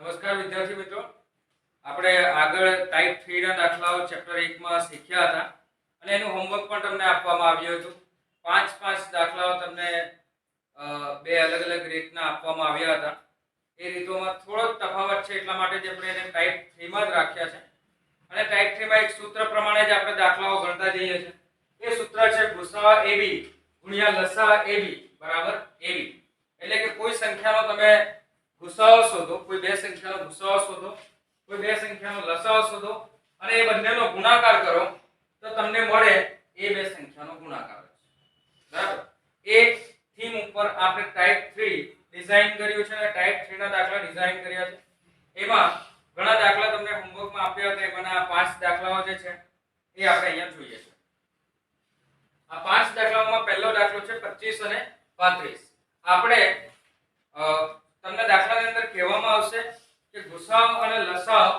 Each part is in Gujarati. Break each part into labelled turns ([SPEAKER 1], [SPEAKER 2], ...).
[SPEAKER 1] નમસ્કાર વિદ્યાર્થી મિત્રો, આપણે આગળ ટાઈપ 3 ના દાખલાઓ ચેપ્ટર 1 માં શીખ્યા હતા અને એનું હોમવર્ક પણ તમને આપવામાં આવ્યું હતું. 5 દાખલાઓ તમને બે અલગ અલગ રીતના આપવામાં આવ્યા હતા. એ રીતોમાં થોડો તફાવત છે, એટલા માટે જ આપણે એને ટાઈપ 3 માં જ રાખ્યા છે. અને ટાઈપ 3 માં એક સૂત્ર પ્રમાણે જ આપણે દાખલાઓ ગણતા જઈએ છીએ. એ સૂત્ર છે ગુસાઅ AB ગુણ્યા લસાઅ AB બરાબર AB. એટલે કે કોઈ સંખ્યાનો તમે ગુસાઅ શોધો, કોઈ બે સંખ્યાનો ગુસાઅ શોધો, કોઈ બે સંખ્યાનો લસાઅ શોધો અને એ બંનેનો ગુણાકાર કરો તો તમને મળે એ બે સંખ્યાનો ગુણાકાર. બરાબર. એ થીમ ઉપર આપણે ટાઈપ 3 ડિઝાઇન કર્યું છે અને ટાઈપ 3 ના દાખલા ડિઝાઇન કર્યા છે. એમાં ઘણા દાખલા તમને હોમવર્કમાં આપ્યા હતા. એમાંના 5 દાખલાઓ જે છે એ આપણે અહીંયા જોઈએ છે. આ 5 દાખલાઓમાં પહેલો દાખલો છે 25 અને 35. આપણે તમને દાખલાની અંદર કહેવામાં આવશે કે ગુસાઅ અને લસાઅ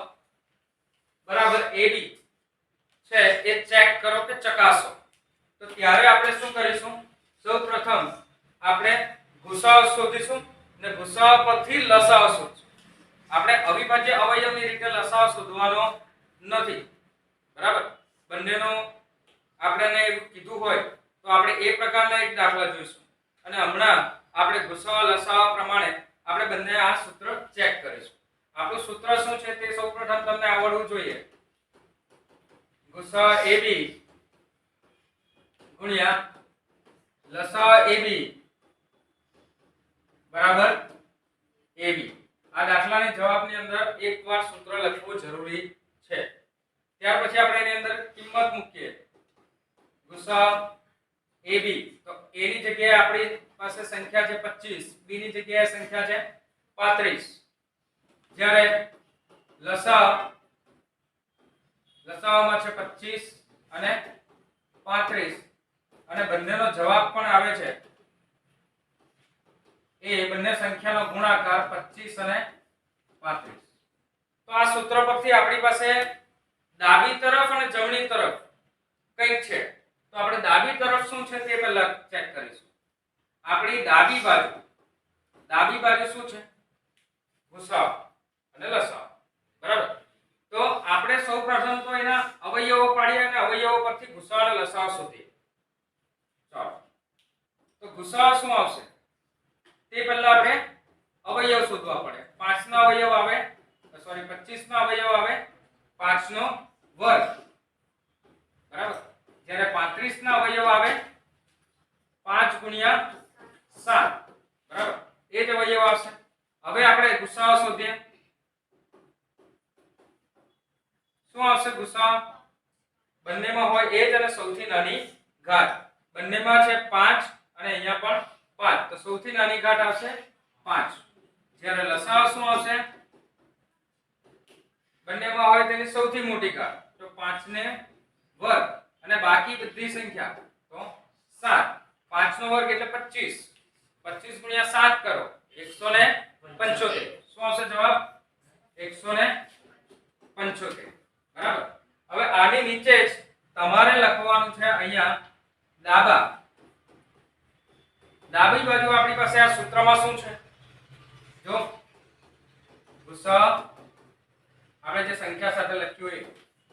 [SPEAKER 1] બરાબર AB છે એ ચેક કરો કે ચકાસો. તો ત્યારે આપણે શું કરીશું? સૌપ્રથમ આપણે ગુસાઅ શોધીશું અને ગુસાઅ પરથી લસાઅ શોધીશું. આપણે અવિભાજ્ય અવયવની રીતે લસાઅ શોધવાનો નથી. બરાબર. બંનેનો આપણને એવું કીધું હોય તો આપણે એ પ્રકારના એક દાખલા જોઈશું અને હમણાં આપણે ગુસાઅ લસાઅ પ્રમાણે આપણે બંને આ સૂત્ર ચેક કરીશું. આપણું સૂત્ર શું છે તે સૌપ્રથમ તમને આવડવું જોઈએ. ગુસાઅ AB ગુણ્યા લસાઅ AB બરાબર AB. આ દાખલાની જવાબની અંદર એકવાર સૂત્ર લખવું જરૂરી છે. ત્યાર પછી આપણે એની અંદર કિંમત મૂકીએ. ગુસાઅ AB તો A ની જગ્યાએ આપણી પાસે સંખ્યા છે 25, B ની જગ્યાએ સંખ્યા છે 35. જ્યારે લસાઅમાં છે 25 અને 35 અને બંનેનો જવાબ પણ આવે છે એ બંને સંખ્યાનો ગુણાકાર 25 અને 35. તો આ સૂત્ર પરથી આપણી પાસે ડાબી તરફ અને જમણી તરફ કઈક છે. તો આપણે ડાબી તરફ શું છે તે પહેલા ચેક કરીશું. આપણી ડાબી બાજુ શું છે? ગુસાઅ અને લસાઅ. બરાબર. તો આપણે સૌપ્રથમ તો એના અવયવો પાડીએ અને અવયવો પરથી ગુસાઅ અને લસાઅ શોધીએ. ચાલો. તો ગુસાઅ શું આવશે તે પહેલા આપણે અવયવ શોધવા પડે. 5 નો અવયવ આવે 25 નો અવયવ આવે 5 નો વર્ગ. બરાબર. જ્યારે 35 ના અવયવ આવે 5 ગુણ્યા 7. બરાબર. એ જ અવયવ આવશે. હવે આપણે ગુસાઅ શોધીએ. શું આવશે ગુસાઅ? બંનેમાં હોય એ જ અને સૌથી નાની ઘાત. બંનેમાં છે 5 અને અહીંયા પણ 5, તો સૌથી નાની ઘાત આવશે 5. જ્યારે લસાઅ શું આવશે? બંનેમાં હોય તેની સૌથી મોટી ઘાત, તો 5 ને વર્ગ અને બાકી બધી સંખ્યા તો 7. 5 નો વર્ગ એટલે 25. 25 ગુણ્યા 7 કરો 175. શું આવશે જવાબ? 175. બરાબર. હવે આની નીચે જ તમારે લખવાનું છે અહીંયા ડાબી બાજુ આપણી પાસે આ સૂત્રમાં શું છે? જો ગુસાઅ આપણે જે સંખ્યા સાથે લખ્યું એ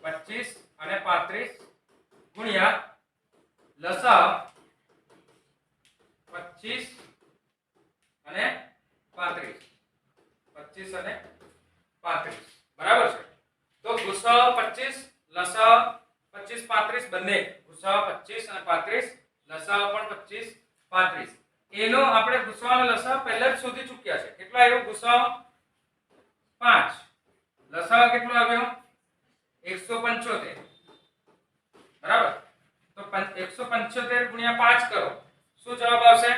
[SPEAKER 1] 25 અને 35 ગુણ્યા લસાઅ 25 અને 35. 25 અને 35. બરાબર છે. તો ગુસાઅ 25 લસાઅ 25 35 બંને ગુસાઅ 25 અને 35, લસાઅ પણ 25 35. એનો આપણે ગુસાઅ અને લસાઅ પહેલા જ શોધી ચૂક્યા છે. કેટલો આવ્યો ગુસાઅ? 5. લસાઅ કેટલો આવ્યો? 175. બરાબર. તો 175 ગુણ્યા 5 કરો. શું જવાબ આવશે?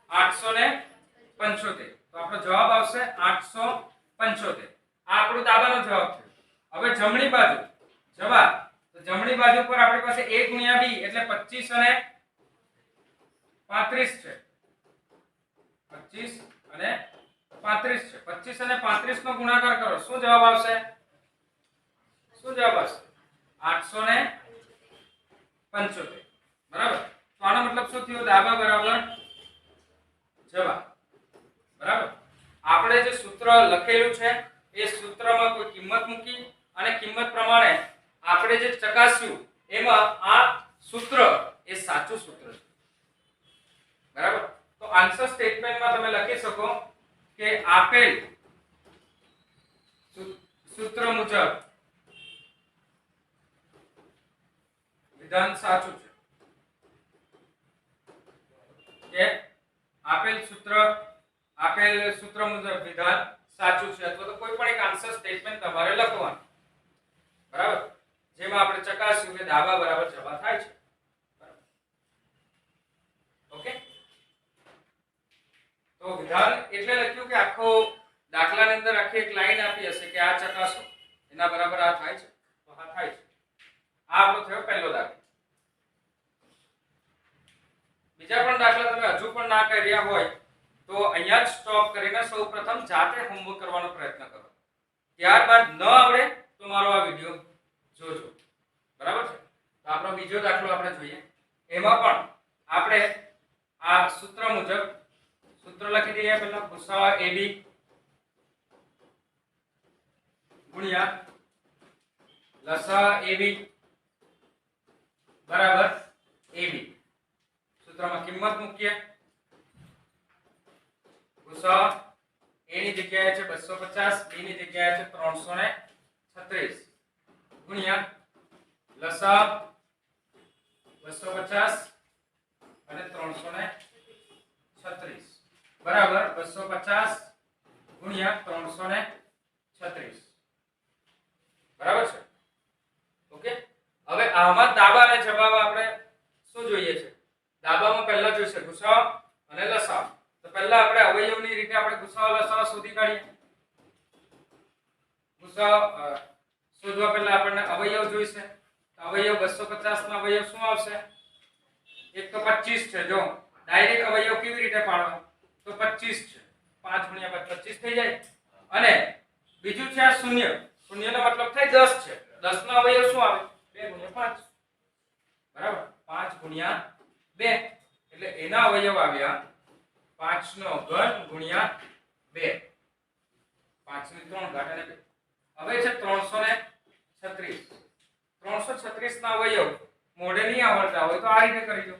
[SPEAKER 1] 875. તો આપણો જવાબ આવશે 875. આ આપણો દાબાનો જવાબ છે. હવે જમણી બાજુ જવાબ. તો જમણી બાજુ પર આપણી પાસે a ગુણ્યા b એટલે 25 અને 35 છે. 25 અને 35 છે. 25 અને 35 નો ગુણાકાર કરો. શું જવાબ આવશે? 875. બરાબર. તો આનો મતલબ શું થયો? ડાબા બરાબર જવાબ. બરાબર. આપણે જે સૂત્ર લખેલું છે એ સૂત્રમાં કોઈ કિંમત મૂકી અને કિંમત પ્રમાણે આપણે જે ચકાસ્યું એમાં આ સૂત્ર એ સાચું સૂત્ર છે, બરાબર. તો આન્સર સ્ટેટમેન્ટમાં તમે લખી શકો કે આપેલ સૂત્ર મુજબ વિધાન સાચું છે, કે આપેલ સૂત્ર મુજબ વિધાન સાચું છે, અથવા તો કોઈ પણ એક આન્સર સ્ટેટમેન્ટ તમારે લખવાનું, બરાબર, જેમાં આપણે ચકાસ્યું કે ડાબા બરાબર જવા થાય છે. ઓકે, તો વિધાન એટલે લખ્યું કે આખો દાખલાની અંદર આખી એક લાઈન આપી હશે કે આ ચકાસો એના બરાબર આ થાય છે, તો આ થાય છે. આ આપણો થયો પહેલો દાખલો. બીજા પણ દાખલા તમે હજુ પણ ના કર્યા હોય તો અહીંયા જ સ્ટોપ કરીને સૌપ્રથમ જાતે હોમવર્ક કરવાનો પ્રયત્ન કરો. ત્યારબાદ ન આવડે તો મારો આ વિડિયો જોજો, બરાબર છે. તો આપણો બીજો દાખલો આપણે જોઈએ. એમાં પણ આપણે આ સૂત્ર મુજબ સૂત્ર લખી દઈએ. પહેલા ભૂસાવા AB ગુણ્યા લસા AB બરાબર AB. સૂત્રમાં કિંમત મૂકીએ. ભૂસા A ની જગ્યાએ છે 250, B ની જગ્યાએ છે 336 ગુણ્યા લસા 250 અને 336 બરાબર 250 ગુણ્યા 336 બરાબર છે. ઓકે, હવે આમાં ડાબા અને જવાબ આપણે શું જોઈએ છે? ડાબામાં પહેલા જોઈશે ગુસાઅ અને લસાઅ. તો પહેલા આપણે અવયવની રીતે આપણે ગુસાઅ લસાઅ શોધી કાઢીએ. ગુસાઅ શોધવા પહેલા આપણને અવયવ જોઈશે. અવયવ 250 ના અવયવ શું આવશે? એક તો 25 છે. જો ડાયરેક્ટ અવયવ કેવી રીતે પાડવા? તો 25 છે, 5 ગુણ્યા 25 થઈ જાય. અને બીજું છે આ શૂન્ય. શૂન્યનો મતલબ થાય 10 છે. 10 નો અવયવ શું આવે? 2 ગુણ્યા 5 બરાબર 5 ગુણ્યા 2 એટલે એના અવયવ આવ્યા 5 નો ઘન ગુણ્યા 2, 5 ની 3 ઘાત અને 2. હવે છે 336. 336 ના અવયવ મોઢે નહીં આવડતા હોય તો આ રીતે કરી દો.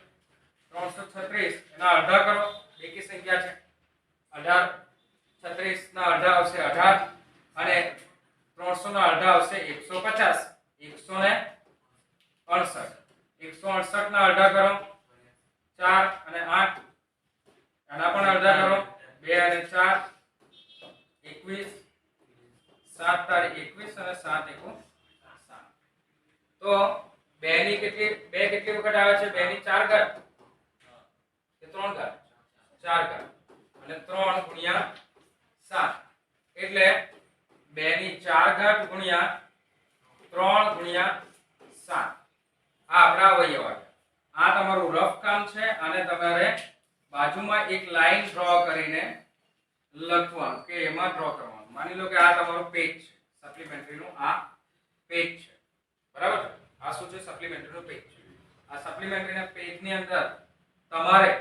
[SPEAKER 1] 336 એના અડધા કરો. એકી સંખ્યા છે 18. 36 ના અડધા આવશે 18 અને 300 ના અડધા આવશે 150. 168. 168 ના અડધા કરો 4 અને 8. આના પણ અડધા કરો 2 અને 4 21. 7 તારીખ 21 અને 7 એકુ 7. તો 2 ની કેટલી વખત આવે છે? 2 ની 4 ઘાત કે 3 ઘાત? 4 ઘાત અને 3 ગુણ્યા 7 એટલે 2 ની 4 ઘાત ગુણ્યા 3 ગુણ્યા 7. આ આપણા અવયવ આવ્યા. આ તમારું રફ કામ છે. આને તમારે બાજુમાં એક લાઈન ડ્રો કરીને લખવાનું કે એમાં ડ્રો કરવાનું. માની લો કે આ તમારો પેજ છે, સપ્લિમેન્ટરીનું આ પેજ છે, બરાબર. આ શું છે? સપ્લિમેન્ટરીનું પેજ છે. આ સપ્લિમેન્ટરીના પેજની અંદર તમારે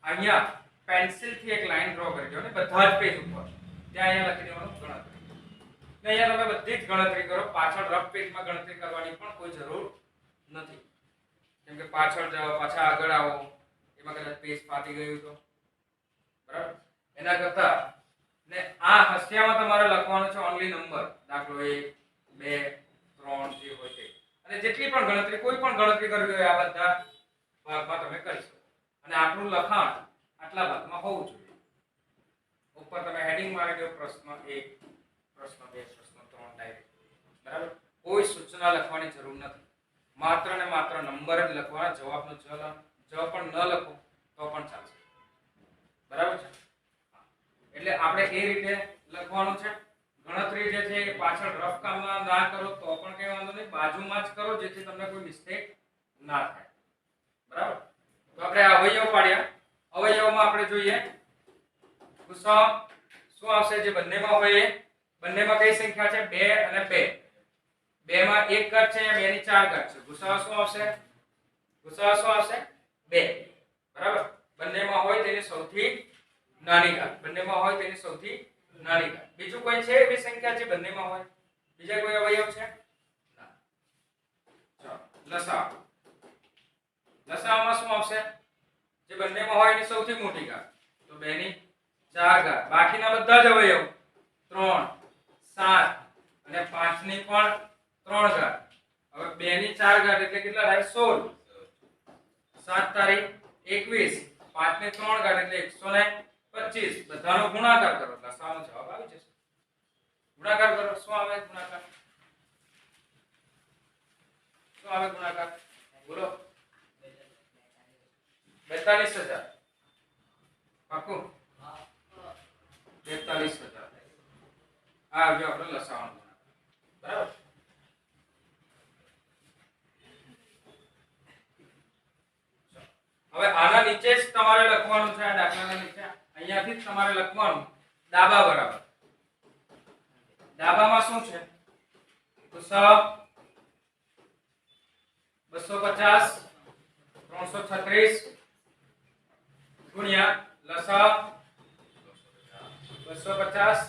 [SPEAKER 1] અહીંયા પેન્સિલથી એક લાઈન ડ્રો કરી દો ને બધા જ પેજ ઉપર. ત્યાં અહીંયા લખી દેવાનું ગણતરી. ને અહીંયા તમે બધી જ ગણતરી કરો. પાછળ રફ પેજમાં ગણતરી કરવાની પણ કોઈ જરૂર નથી. કેમ કે પાછળ જાઓ પાછા આગળ આવો એમાં કદાચ પેજ ફાટી ગયું તો બરાબર. એના કરતા ને આ હસિયામાં તમારે લખવાનું છે ઓન્લી નંબર. દાખલો 1 2 3 જે હોય તે. અને જેટલી પણ ગણતરી કોઈ પણ ગણતરી કરવી હોય આ બધા ભાગમાં તમે કરી શકો. અને આપણું લખાણ આટલા ભાગમાં હોવું જોઈએ. ઉપર તમે હેડિંગ મારી દો પ્રશ્ન 1, પ્રશ્ન 2, પ્રશ્ન 3 ડાયરેક્ટ, બરાબર. કોઈ સૂચના લખવાની જરૂર નથી. માત્ર ને માત્ર નંબર જ લખવાના. જવાબનો જ પણ ન લખો તો પણ ચાલશે, બરાબર છે. એટલે આપણે એ રીતે લખવાનું છે. ગણતરી જે છે એ પાછળ રફ કામમાં ના કરો તો પણ કઈ વાંધો નહીં, બાજુમાં જ કરો જેથી તમને કોઈ મિસ્ટેક ના થાય, બરાબર. તો આપણે અવયવ પાડ્યા. અવયવમાં આપણે જોઈએ ગુસાઅ શું આવશે? જે બંનેમાં હોય એ બંનેમાં કઈ સંખ્યા છે? 2 અને 2. 2 માં 1 ઘાત છે, 2 ની 4 ઘાત છે. ગુસાઅ શું આવશે? ગુસાઅ શું આવશે? 2, બરાબર. બંનેમાં હોય તેની સૌથી નાની ઘાત બંનેમાં હોય તેની સૌથી નાની ઘાત. બીજું કોઈ છે એવી સંખ્યા જે બંનેમાં હોય? બીજા કોઈ અવયવ છે? ના. ચાલો લસાઅ. લસાઅમાં શું આવશે? જે બંનેમાં હોય એની સૌથી મોટી ઘાત. તો 2 ની 4 ઘાત. બાકીના બધા જ અવયવ 3 7 અને 5 ની પણ 3 ઘાત. હવે 2 ની 4 ઘાત એટલે કેટલા થાય? 16. 7 તારીખ 21. 5 ની 3 ઘાત એટલે 125. બધાનો ગુણાકાર કરો એટલે લસાઅનો જવાબ આવી જશે. ગુણાકાર કરો. શું આવે ગુણાકાર? શું આવે ગુણાકાર? બોલો. 42000. પાકું? 42000. આ આવ્યો આપણો લસાઅનો ગુણાકાર. બરાબર? હવે આના નીચે જ તમારે લખવાનું છે. આ દાખલાના નીચે અહીંયાથી જ તમારે લખવાનું ડાબા બરાબર. ડાબામાં શું છે? ગુસાઅ 250 336 ગુણ્યા લસાઅ 250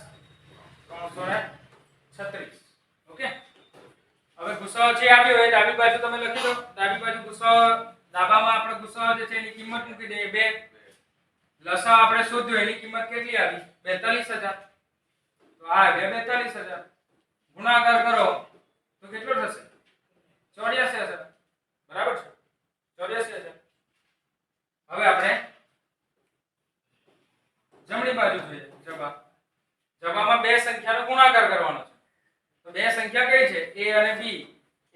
[SPEAKER 1] 336. ઓકે. હવે ગુસાઅ જે આવ્યો હોય ડાબી બાજુ તમે લખી દો. ડાબી બાજુ ગુસાઅ ડાબામાં આપણે ગુસાઅ જે છે એની કિંમત મૂકી દઈએ 2. લસાઅ આપણે શોધ્યો એની કિંમત કેટલી આવી? 42000. તો આ આવ્યા 42000. ગુણાકાર કરો તો કેટલો થશે? 84000. બરાબર છે? 84000. હવે આપણે જમણી બાજુ જોઈએ. જવાબમાં બે સંખ્યાનો ગુણાકાર કરવાનો છે. તો બે સંખ્યા કઈ છે? a અને b.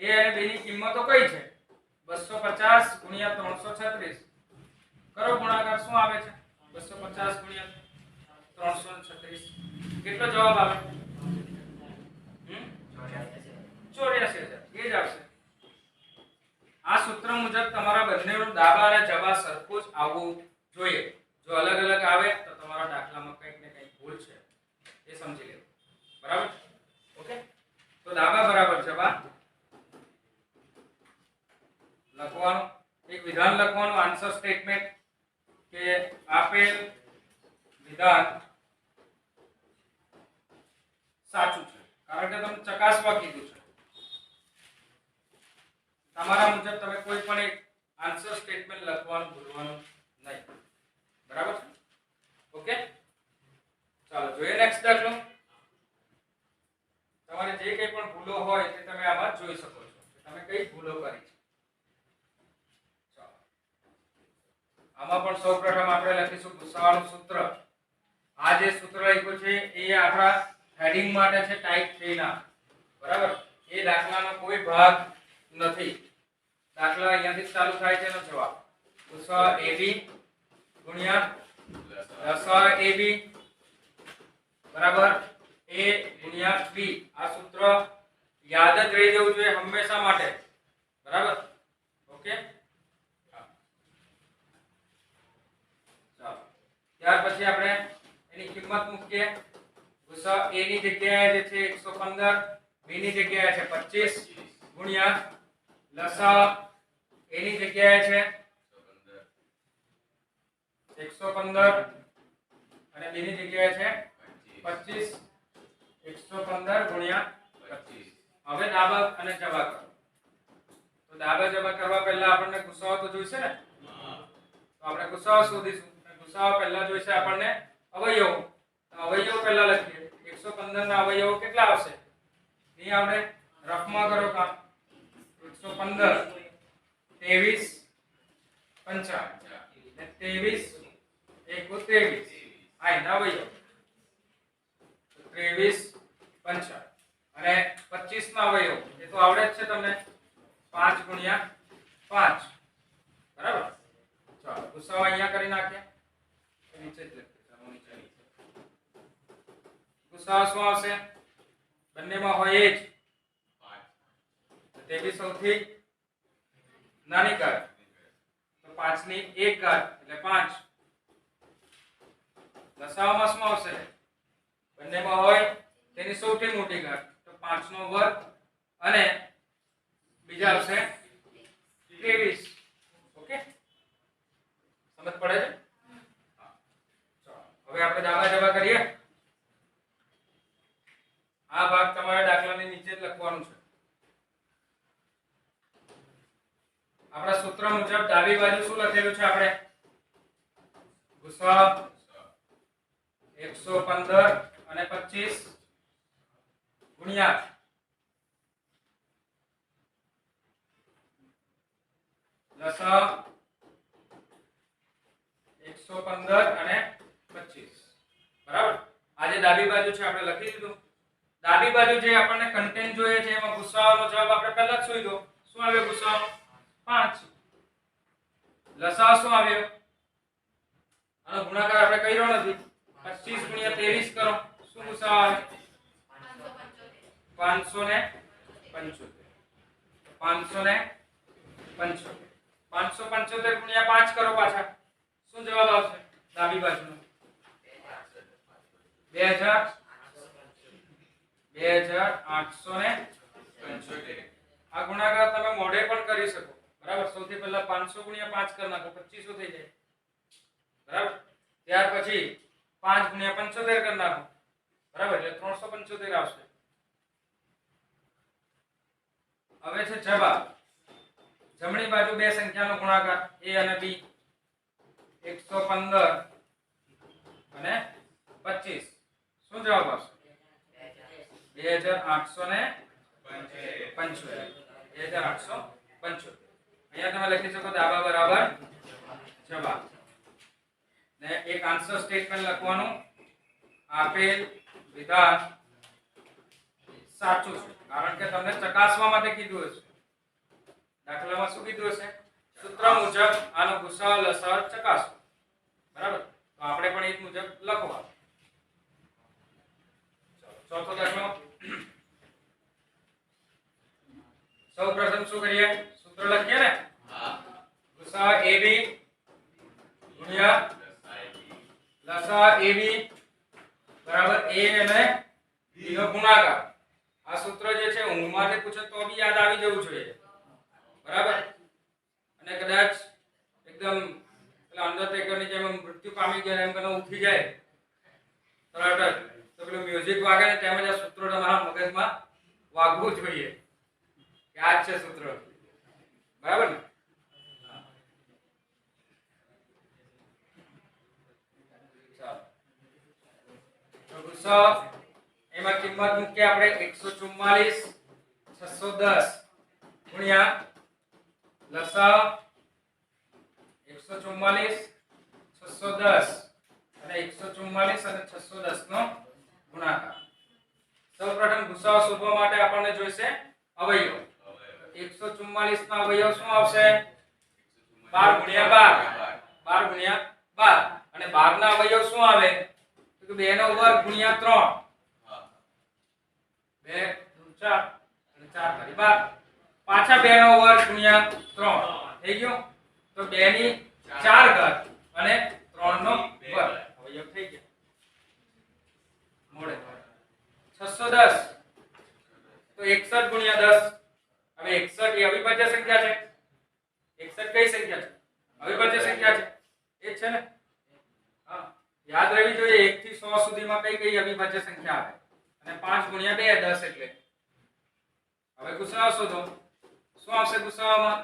[SPEAKER 1] a અને b ની કિંમતો કઈ છે? 250 ગુણ્યા 336. કરો ગુણાકાર. શું આવે છે? 250 ગુણ્યા 336. કેટલો જવાબ આવે? 84000. એ જ આવશે. આ સૂત્ર મુજબ તમારા બંનેનું ડાબા અને જમા સરખું જ આવવું જોઈએ. જો અલગ અલગ આવે તો તમારા દાખલામાં કંઈક ને કંઈક ભૂલ છે. એ સમજી લેવું. બરાબર? ઓકે. તો ડાબા બરાબર જમા લખવાનું. એક વિધાન લખવાનું. આન્સર સ્ટેટમેન્ટ કે આપેલ વિધાન સાચું છે. કારણ કે તમે ચકાસવા કીધું છે. તમારા મુજબ તમે કોઈ પણ એક આન્સર સ્ટેટમેન્ટ લખવાનું ભૂલવાનું નહીં. બરાબર છે? ઓકે. ચાલો જોઈએ નેક્સ્ટ દાખલો. તમારે જે કંઈ પણ ભૂલો હોય તે તમે આમાં જોઈ શકો છો. તમે કઈ ભૂલો કરી છે. ચાલો. આમાં પણ સૌપ્રથમ આપણે લખીશું ગુસાઅનું સૂત્ર. આ જે સૂત્ર લખ્યું છે એ આપણા હેડિંગ માટે છે ટાઈપ 3 ના. બરાબર? એ દાખલાનો કોઈ ભાગ નથી. દાખલા અહીંયાથી ચાલુ થાય છે. એનો જવાબ ગુસાઅ ab ગુણ્યા લસાઅ ab બરાબર a ગુણ્યા b. આ સૂત્ર યાદ જ રહી જવું જોઈએ હંમેશા માટે. બરાબર? ઓકે. ચાલો. ત્યાર પછી આપણે એની કિંમત મૂકીએ. ગુસાઅ a ની જગ્યાએ જે છે 115, b ની જગ્યાએ છે 25 ગુણ્યા લસાઅ a ની જગ્યાએ છે 115 અને b ની જગ્યાએ છે 25. 115 ગુણ્યા 25. હવે ડાબા અને જમા કરો. તો ડાબા જમા કરવા પહેલા આપણને ગુસાઅ તો જોઈશે ને. તો આપણે ગુસાઅ શોધીશું. ગુસાઅ પહેલા જોઈશે આપણને અવયવો. તો અવયવો પહેલા લખીએ. 115 ના અવયવો કેટલા આવશે? અહીં આપણે રફમાં કરો કામ. 115 23 55 23 1 આ એના અવયવ. 23 55 અને 25 ના અવયવ એ તો આવડે જ છે તમને. 5 ગુણ્યા 5. બરાબર? ચાલો ગુસાઅ અહીંયા કરી નાખ્યા. નીચે જ લખીએ. ગુસાઅ શું આવશે? બંનેમાં હોય એ જ 5. તે બી સૌથી નાની ઘાત. તો 5 ની 1 ઘાત એટલે 5. લસાઅમાં શું આવશે? બંનેમાં હોય તેની સૌથી મોટી ઘાત. તો 5 નો વર્ગ અને બીજા આવશે 23. ઓકે. સમજ પડે છે? હા. ચાલો હવે આપણે ડાબા જવા કરીએ. આ ભાગ તમારે દાખલાની નીચે જ લખવાનું છે. આપણા સૂત્ર મુજબ ડાબી બાજુ શું લખેલું છે આપણે? ગુસાઅ 115 અને 25 ગુણ્યા લસા 115 અને 25. બરાબર. આ જે ડાબી બાજુ છે આપણે લખી દીધું. ડાબી બાજુ જે આપણને કન્ટેન્ટ જોઈએ છે એમાં ગુસાઅનો જવાબ આપણે પહેલા જ શોધી દો. શું આવ્યો ગુસાઅ? 5. લસા શું આવ્યો? આનો ગુણાકાર આપણે કર્યો નથી. 25 ગુણ્યા 23 કરો. શું ગુસાઅ આવે? 575. 575 575 ગુણ્યા 5 કરો પાછા. શું જવાબ આવશે ડાબી બાજુનો? 2875. આ ગુણાકાર તમે મોઢે પણ કરી શકો. બરાબર. સૌથી પહેલા 500 ગુણ્યા 5 કરી નાખો, 2500 થઈ જાય. બરાબર. ત્યાર પછી 5 ગુણ્યા 75 કરી નાખો. બરાબર. એટલે 375 આવશે. હવે છે જવાબ. જમણી બાજુ બે સંખ્યાનો ગુણાકાર a અને b. 115 અને 25. શું જવાબ આવશે? 2875. 2875. અહીંયા તમે લખી શકો ડાબા બરાબર જવાબ. ને એક આન્સર સ્ટેટમેન્ટ લખવાનું. આપેલ વિધાન સાચું છે, કારણ કે તમને ચકાસવા માટે કીધું હશે. દાખલામાં શું કીધું હશે? સૂત્ર મુજબ આનો ગુસાઅ લસાઅ ચકાસો. બરાબર. તો આપણે પણ એ જ મુજબ લખવા. ચોથો દાખલો. સૌપ્રથમ શું કરીએ? સૂત્ર લખીએ ને. ગુસાઅ ab ગુણ્યા લસાઅ ab બરાબર a અને b નો ગુણાકાર. આ સૂત્ર જે છે ઊંઘમાંથી પૂછે તો બી યાદ આવી જવું જોઈએ. બરાબર. અને કદાચ એકદમ પેલા અંડરટેકરની જેમ મૃત્યુ પામી ગયા એમ કરીને ઉઠી જાય તરત જ તો પેલું મ્યુઝિક વાગે ને તેમ જ આ સૂત્ર તમારા મગજમાં વાગવું જોઈએ કે આ જ છે સૂત્ર. બરાબર ને? ચાલો. તો ગુસાઅ એમાં કિંમત મૂકીએ આપણે 144 610 ગુણ્યા લસાઅ 144 610 અને 144 અને 610 નો ગુણાકાર. સૌપ્રથમ ગુસાઅ શોધવા માટે આપણને જોઈશે અવયવ. 144 ના અવયવ શું આવશે? 12 ગુણ્યા 12. 12 ગુણ્યા 12. અને 12 ના અવયવ શું આવે? તો 2 નો વર્ગ ગુણ્યા 3. 2 4 અને 4 કરી 12. પાછા 2 નો વર્ગ ગુણ્યા 3 થઈ ગયો. તો 2 ની 4 ઘાત અને 3 નો વર્ગ અવયવ થઈ ગયા. મોડે 610 તો 61 ગુણ્યા 10. હવે 61 એ અવિભાજ્ય સંખ્યા છે. 61 કઈ સંખ્યા છે? અવિભાજ્ય સંખ્યા છે. એ જ છે ને? હા, યાદ રહેવી જોઈએ 1 થી 100 સુધીમાં કઈ કઈ અવિભાજ્ય સંખ્યા આવે. અને 5 ગુણ્યા 2 10 એટલે. હવે ગુસાઅ શોધો. શું આવશે ગુસાઅમાં?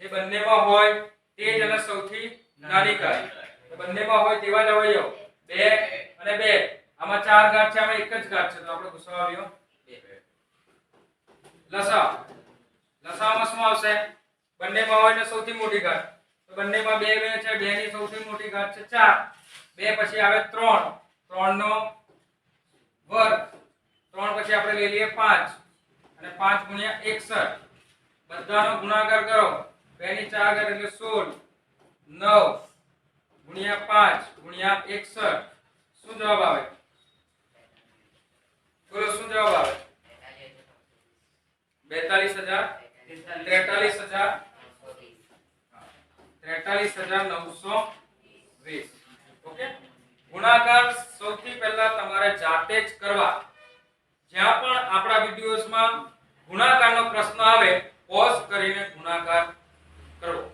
[SPEAKER 1] જે બંનેમાં હોય તે જ અને સૌથી નાની ઘાત. તો બંનેમાં હોય તેવા જ અવયવ 2 અને 2. આમાં 4 ઘાત છે, આમાં એક જ ઘાત છે, તો આપણો ગુસાઅ આવ્યો 2. લસાઅ. લસાઅમાં શું આવશે? બંનેમાં હોય ને સૌથી મોટી ઘાત. તો બંનેમાં 2 છે, 2 ની સૌથી મોટી ઘાત છે 4. 2 પછી આવે 3. 3 નો વર્ગ. 3 પછી આપણે લઈ લઈએ 5 અને 5 ગુણ્યા 61. બધાનો ગુણાકાર કરો. 2 ની 4 ઘાત એટલે 16. 9 ગુણ્યા 5 ગુણ્યા 61. શું જવાબ આવે? બોલો શું જવાબ આવે? 43920. ઓકે. ગુણાકાર સૌથી પહેલા તમારે જાતે જ કરવા. જ્યાં પણ આપણા વિડિયોઝમાં ગુણાકારનો પ્રશ્ન આવે પોઝ કરીને ગુણાકાર કરો,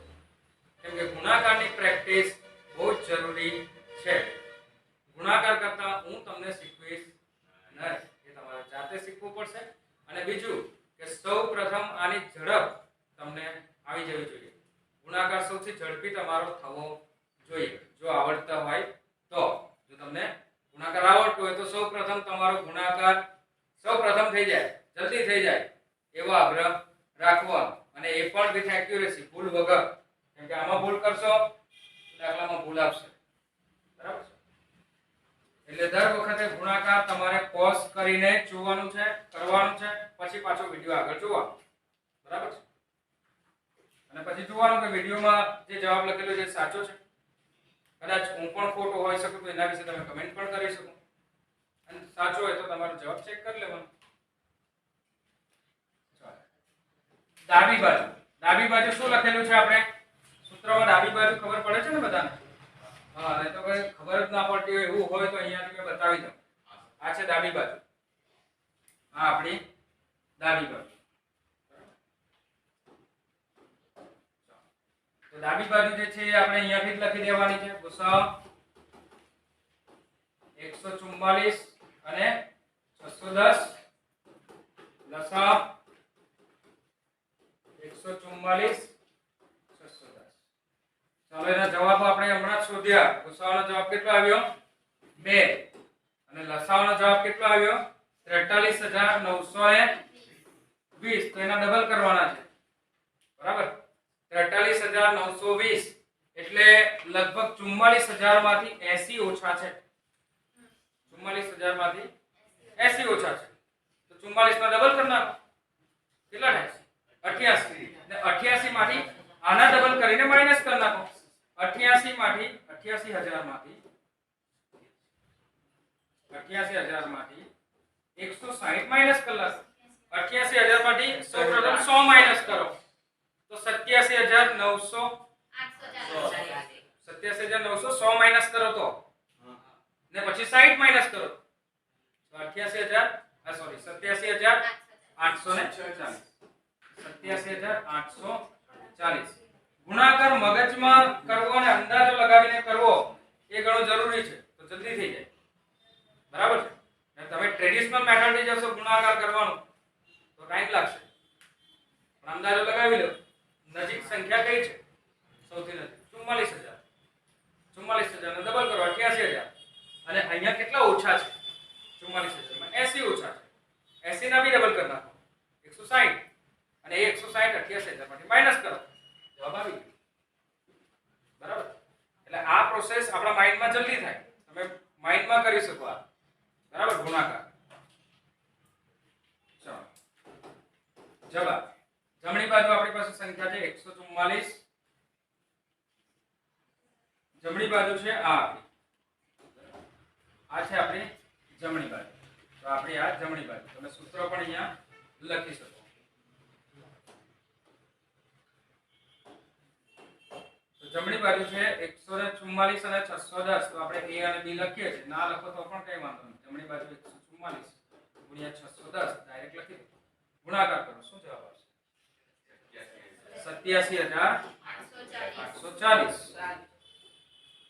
[SPEAKER 1] કેમ કે ગુણાકારની પ્રેક્ટિસ બહુ જ જરૂરી છે. ગુણાકાર કરતા હું તમને શીખવીશ નહીં, એ તમારે જાતે શીખવું પડશે. અને બીજું કે સૌપ્રથમ આની ઝડપ તમને આવી જવી જોઈએ. ગુણાકાર સૌથી ઝડપી તમારો થવો જોઈએ જો આવડતા હોય તો. જો તમને ગુણાકાર આવડતો હોય તો સૌપ્રથમ તમારો ગુણાકાર સૌપ્રથમ થઈ જાય, જલ્દી થઈ જાય એવો આગ્રહ રાખવાનો. અને એ પણ વિથ એક્યુરેસી, ભૂલ વગર. કેમ કે આમાં ભૂલ કરશો દાખલામાં ભૂલ આવશે. બરાબર છે? એટલે દર વખતે ગુણાકાર તમારે પોઝ કરીને જોવાનું છે, કરવાનું છે, પછી પાછો વિડિયો આગળ જોવાનો. બરાબર છે? અને પછી જોવાનું કે વિડિયોમાં જે જવાબ લખેલો છે સાચો છે. કદાચ હું પણ ખોટો હોઈ શકું તો એના વિશે તમે કમેન્ટ પણ કરી શકો. અને સાચો હોય તો તમારો જવાબ ચેક કરી લેવાનો. ચાલો, ડાબી બાજુ. ડાબી બાજુ શું લખેલું છે? આપણે સૂત્રમાં ડાબી બાજુ ખબર પડે છે ને બધાને? હા, અને તો કોઈ ખબર જ ના પડતી હોય એવું હોય તો અહીંયા મેં બતાવી દઉં. આ છે ડાબી બાજુ. આ આપણી ડાબી બાજુ. તો ડાબી બાજુ જે છે આપણે અહીંયાથી જ લખી દેવાની છે. ગુસાઅ 144 અને 610, લસાઅ 144 610. ચાલો, એના જવાબ આપણે હમણાં જ શોધ્યા. ગુસાઅનો જવાબ કેટલો આવ્યો? 2. અને લસાઅનો જવાબ કેટલો આવ્યો? 43920. તો એના ડબલ કરવાના છે. બરાબર? 43920 એટલે લગભગ 44000 માંથી 80 ઓછા છે. 44000 માંથી 80 ઓછા છે. તો 44 માં ડબલ કરી નાખો. કેટલા થાય? 88. ને 88 માંથી આના ડબલ કરીને માઈનસ કરી નાખો. 88 માંથી 88000 માંથી 160 માઈનસ કરી નાખો. 88000 માંથી સૌપ્રથમ 100 માઈનસ કરો તો 87900 100 માઈનસ કરો તો ને પછી 60 માઈનસ કરો તો 87840. ગુણાકાર મગજમાં કરવો અને અંદાજો લગાવીને કરવો એ ઘણો જરૂરી છે, તો જલ્દી થઈ જાય. બરાબર છે? અને તમે ટ્રેડિશનલ મેથડ થી જશો ગુણાકાર કરવાનો તો ટાઈમ લાગશે. પણ અંદાજો લગાવી લો. નજીક સંખ્યા કઈ છે? સૌથી નજીક 44000. 44000 ને ડબલ કરો 88000. અને અહીંયા કેટલા ઓછા છે? 44000 માં 80 ઓછા છે. 80 ના બી ડબલ કરી નાખો 160. અને એ 160 88000 માંથી માઈનસ કરો, જવાબ આવી ગયો. બરાબર? એટલે આ પ્રોસેસ આપણા માઇન્ડમાં જલ્દી થાય. તમે માઇન્ડમાં કરી શકો આ. બરાબર? ગુણાકાર. ચાલો, જવાબ જમણી બાજુ આપણી પાસે સંખ્યા છે 144. જમણી બાજુ છે આ આપણી. આ છે આપણી જમણી બાજુ. તો આપણી આ જમણી બાજુ. તમે સૂત્ર પણ અહીંયા લખી શકો. તો જમણી બાજુ છે 144 અને 610. તો આપણે a અને b લખીએ છીએ. ના લખો તો પણ કઈ વાંધો નહીં. જમણી બાજુ 144 ગુણ્યા 610 ડાયરેક્ટ લખી દો. ગુણાકાર કરો. શું જવાબ આવશે? 87840.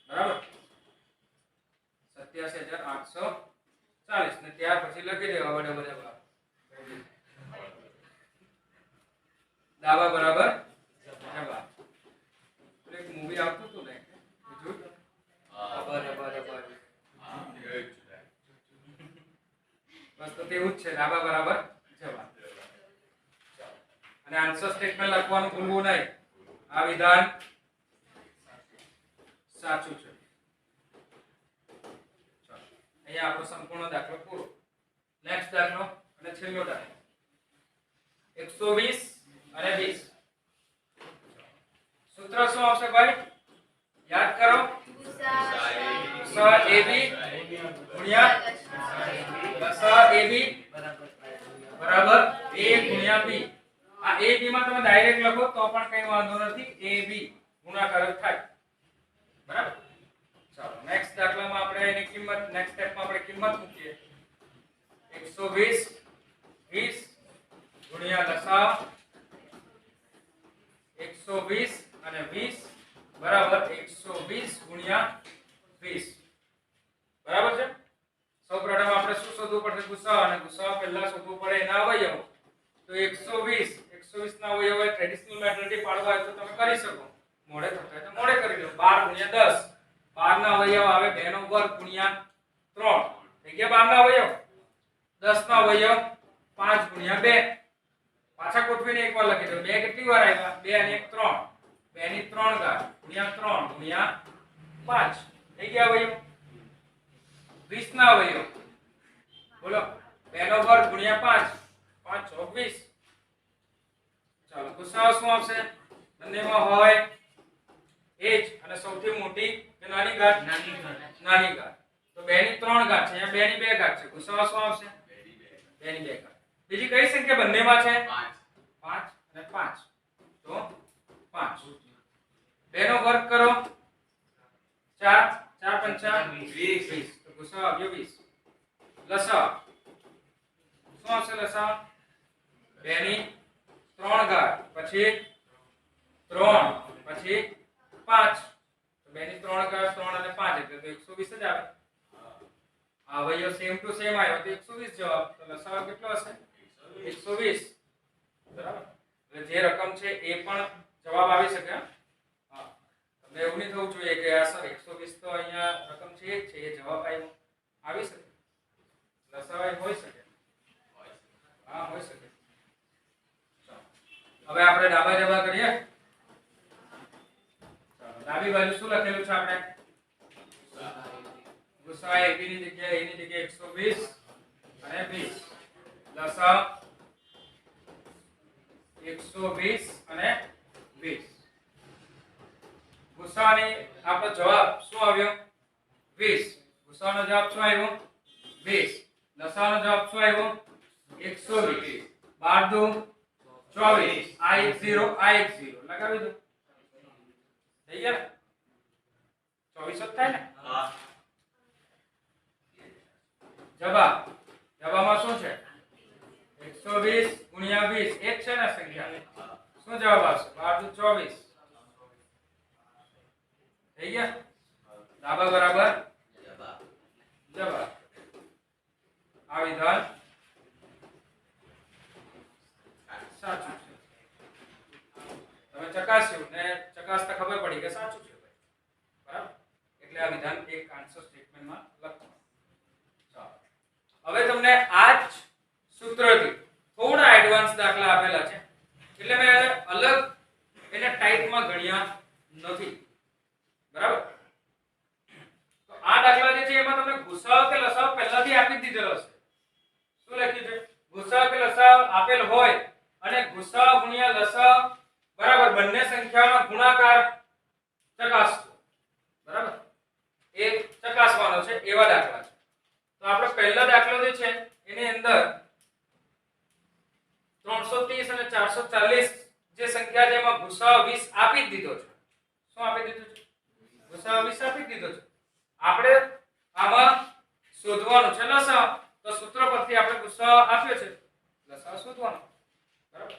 [SPEAKER 1] બરાબર? 87840 ને ત્યાર પછી લખી દેવા વડે બરાબર ડાબા બરાબર જવાબ. એક મૂવી આવતું હતું ને જોયું? બસ તો તેવું જ છે. ડાબા બરાબર જવાબ. અને આન્સર સ્ટેટમેન્ટ લખવાનું ભૂલવું નહીં. આ વિધાન સાચું છે. ચાલો, અહીંયા આપણો સંપૂર્ણ દાખલો પૂરો. નેક્સ્ટ દાખલો અને છેલ્લો દાખલો 120 અને 20. સૂત્ર શું આવશે ભાઈ? યાદ કરો. ગુસાઅ ab ગુણ્યા લસાઅ ab બરાબર a ગુણ્યા b. આ a b માં તમે ડાયરેક્ટ લખો તો પણ કઈ વાંધો નથી. a b ગુણાકાર જ થાય. બરાબર? ચાલો, નેક્સ્ટ દાખલામાં આપણે એની કિંમત નેક્સ્ટ સ્ટેપમાં આપણે કિંમત મૂકીએ. 120 20 ગુણ્યા લસાઅ 120 અને 20 બરાબર 120 ગુણ્યા 20 બરાબર છે. સૌપ્રથમ આપણે શું શોધવું પડશે? ગુસાઅ. અને ગુસાઅ પહેલા શોધવું પડે એના અવયવો. તો 120 ના અવયવો ટ્રેડિશનલ મેથડથી પાડવા હોય તો તમે કરી શકો. મોડે થતા હોય તો મોડે કરી લો. 12 * 10. 12 ના અવયવ આવે 2 નો વર્ગ ગુણ્યા 3. થઈ ગયા 12 ના અવયવ. 10 ના અવયવ 5 ગુણ્યા 2. પાછા ગોઠવીને એકવાર લખી દો. 2 કેટલી વાર આવ્યા? 2 અને 1 3. 2 ની 3 ઘાત ગુણ્યા 3 ગુણ્યા 5. થઈ ગયા અવયવ. 20 ના અવયવ બોલો. 2 નો વર્ગ ગુણ્યા 5. 5 * 20. ચાલો ગુસાઅ શું આવશે? બંનેમાં હોય એ જ અને સૌથી મોટી કે નાની ઘાત? નાની ઘાત. તો 2 ની 3 ઘાત છે, અહીંયા 2 ની 2 ઘાત છે. ગુસાઅ શું આવશે? 2 ની 2 ઘાત. બીજી કઈ સંખ્યા બંનેમાં છે? 5 અને 5. તો 5. 2 નો વર્ગ કરો 4. 4 * 5 = 20. તો ગુસાઅ આવ્યો 20. લસાઅ શું આવશે? લસાઅ 2 ની 3 ઘાત પછી 3 પછી 5. તો 2 ની 3 ઘાત 3 અને 5 એટલે તો 120 જ આવે. આ અવયવ સેમ ટુ સેમ આવ્યો તો 120 જવાબ. તો લસાઅ કેટલો હશે? 120. બરાબર. એટલે જે રકમ છે એ પણ જવાબ આવી શકે. હા, તમને એવું નહીં થવું જોઈએ કે આ સર 120 તો અહીંયા રકમ છે જ છે, એ જવાબ આવ્યો. આવી શકે. લસાઅ હોઈ શકે. હા, હોઈ શકે. હવે આપણે ડાબા જવા કરીએ. ચાલો ડાબી બાજુ શું લખેલું છે આપણે? ગુસાઅ AB ની જગ્યાએ A ની જગ્યાએ 120 અને 20. લસાઅ 120 અને 20. ગુસાઅની આપણો જવાબ શું આવ્યો? 20. ગુસાઅનો જવાબ શું આવ્યો? 20. લસાઅનો જવાબ શું આવ્યો? 120. 12 * 2 24. આ 1 0 આ 1 0 લગાવી દો. થઈ ગયા ને? 24 જ થાય ને? હા. જવાબમાં શું છે? 120 * 20. એક છે ને સંખ્યા. શું જવાબ આવશે? 12 * 24. થઈ ગયા? ડાબા બરાબર જવાબ. આ વિધાન સાચું છે. તમે ચકાસ્યું ને ચકાસતા ખબર પડી કે સાચું છે ભાઈ. બરાબર. એટલે આ વિધાન એક આન્સર સ્ટેટમેન્ટમાં લખવાનું. ચાલો હવે તમને આ જ સૂત્રથી થોડા એડવાન્સ દાખલા આપેલા છે, એટલે મેં અલગ એને ટાઈપમાં ગણ્યા નથી. બરાબર. તો આ દાખલા જે છે એમાં તમને ગુસાઅ કે લસાઅ પહેલાથી આપી દીધેલો છે. શું લખ્યું છે? ગુસાઅ કે લસાઅ આપેલ હોય અને ગુસાઅ ગુણ્યા લસાઅ બરાબર બંને સંખ્યાઓનો ગુણાકાર ચકાસવો. બરાબર. એ ચકાસવાનો છે એવા દાખલા છે. તો આપણે પહેલો દાખલો જે છે એની અંદર 330 અને 440 જે સંખ્યા છે એમાં ગુસાઅ 20 આપી દીધો છે. શું આપી દીધું છે? ગુસાઅ 20 આપી દીધો છે. આપણે આમાં શોધવાનું છે લસાઅ. તો સૂત્ર પરથી આપણે ગુસાઅ આપ્યો છે, લસાઅ શોધવાનો. બરાબર.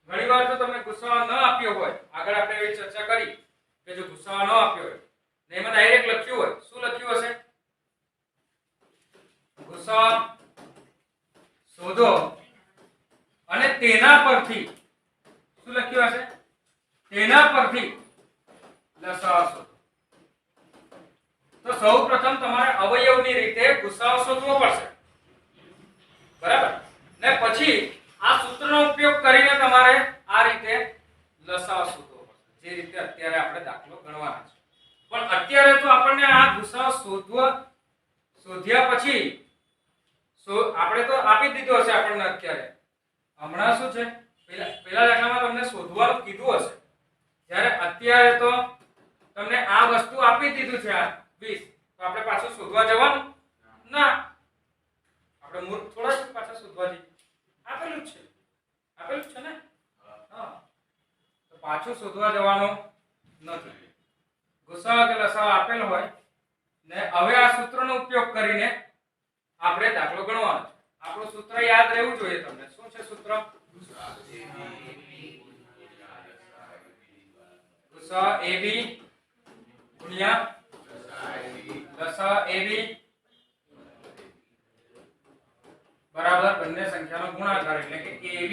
[SPEAKER 1] ઘણીવાર તો તમને ગુસાઅ ન આપ્યો હોય, આગળ આપણે એવી ચર્ચા કરી કે જો ગુસાઅ ન આપ્યો હોય ને એમાં ડાયરેક્ટ લખ્યું હોય, શું લખ્યું હશે? ગુસાઅ શોધો અને તેના પરથી શું લખ્યું હશે? તેના પરથી લસાઅ શોધો. તો સૌપ્રથમ તમારે અવયવની રીતે ગુસાઅ શોધવો પડશે. બરાબર. ને પછી આ સૂત્રનો ઉપયોગ કરીને તમારે આ રીતે લસાઅ શોધવો પડશે, જે રીતે અત્યારે આપણે દાખલો ગણવાના છે. પણ અત્યારે તો આપણને આ ગુસાઅ શોધ્યા પછી આપણે તો આપી દીધો હશે આપણને અત્યારે. હમણાં શું છે? પહેલા દાખલામાં તમને શોધવાનું કીધું હશે, જ્યારે અત્યારે તો તમને આ વસ્તુ આપી દીધું છે આ 20. તો આપણે પાછું શોધવા જવાનું ના. આપણે મૂર્ખ થોડા જ પાછા શોધવા જઈએ. આપેલું જ છે ને? હા. તો પાછું શોધવા જવાનું નથી. ગુસાઅ કે લસાઅ આપેલ હોય ને હવે આ સૂત્રનો ઉપયોગ કરીને આપણે દાખલો ગણવાનો છે. આપણું સૂત્ર યાદ રહેવું જોઈએ તમને. શું છે સૂત્ર? ગુસાઅ AB ગુણ્યા લસાઅ AB બરાબર બંને સંખ્યાનો ગુણાકાર એટલે કે AB.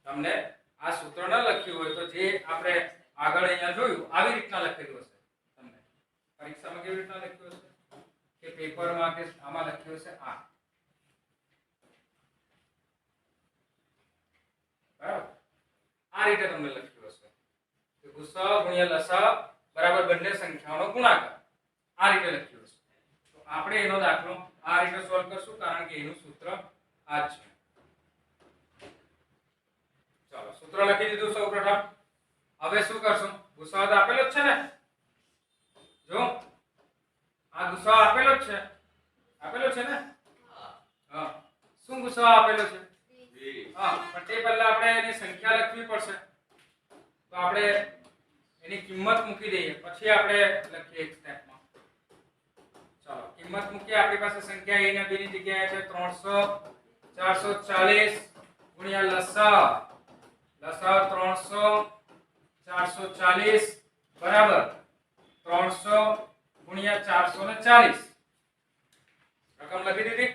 [SPEAKER 1] તમને આ સૂત્ર ન લખ્યું હોય તો જે આપણે આગળ અહીંયા જોયું આવી રીતના લખેલું હશે. તમને પરીક્ષામાં કેવી રીતના લખ્યું હશે કે પેપરમાં કે આમાં લખ્યું હશે આ. બરાબર આ રીતે તમને લખ્યું હશે કે ગુસા ગુણ્યા લસા બરાબર બંને સંખ્યાઓનો ગુણાકાર. આ રીતે લખ્યું હશે. તો આપણે એનો દાખલો આ રીતે સોલ્વ કરશું કારણ કે એનું સૂત્ર આ જ છે. ચાલો સૂત્ર લખી દીધું સૌપ્રથમ. હવે શું કરશું? ગુસાઅ તો આપેલો જ છે ને. જો આ ગુસાઅ આપેલો જ છે. આપેલો છે ને. હા શું ગુસાઅ આપેલો છે? 20. હા પણ તે પહેલા આપણે એની સંખ્યા લખવી પડશે. તો આપણે એની કિંમત મૂકી દઈએ પછી આપણે લખીએ એક સ્ટેપમાં. ચાલો કિંમત મૂકીએ. આપણી પાસે સંખ્યા a અને b ની જગ્યાએ છે 300 440 ગુણ્યા લસા. લસા 300 440 બરાબર 300 ગુણ્યા 440. રકમ લખી દીધી.